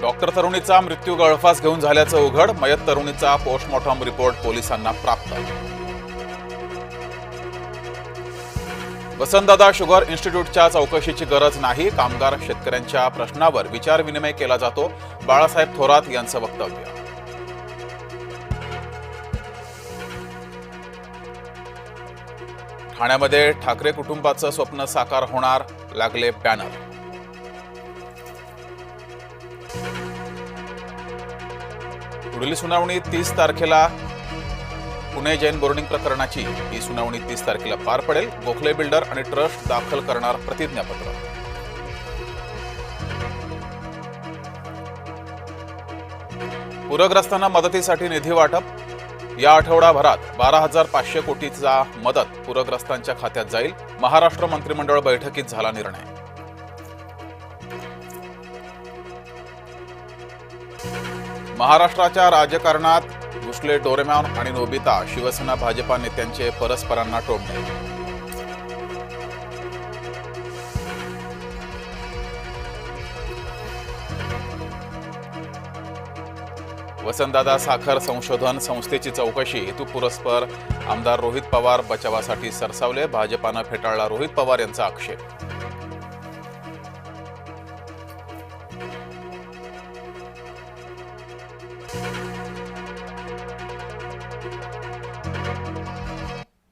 Doctor तरुणीचा मृत्यू गळफास घेऊन झाल्याचं उघड. मयत तरुणीचा पोस्टमॉर्टम रिपोर्ट पोलिसांना प्राप्त. वसंतदादा शुगर इन्स्टिट्यूटच्या चौकशीची गरज नाही. कामगार शेतकऱ्यांच्या प्रश्नावर विचारविनिमय केला जातो. बाळासाहेब थोरात यांचं वक्तव्य. ठाण्यामध्ये ठाकरे कुटुंबाचं स्वप्न साकार होणार, लागले बॅनर. पुढील सुनावणी 30 तारखेला. पुणे जैन बोर्डिंग प्रकरणाची ही सुनावणी 30 तारखेला पार पडेल. गोखले बिल्डर आणि ट्रस्ट दाखल करणार प्रतिज्ञापत्र. पूरग्रस्तांना मदतीसाठी निधी वाटप. या आठवडाभरात 12,500 कोटीचा मदत पूरग्रस्तांच्या खात्यात जाईल. महाराष्ट्र मंत्रिमंडळ बैठकीत झाला निर्णय. महाराष्ट्राच्या राजकारणात घुसले डोरेमॉन आणि नोबिता. शिवसेना भाजपा नेत्यांचे परस्परांना टोमणे. वसंतदादा साखर संशोधन संस्थेची चौकशी हेतुपुरस्पर. आमदार रोहित पवार बचावासाठी सरसावले. भाजपानं फेटाळला रोहित पवार यांचा आक्षेप.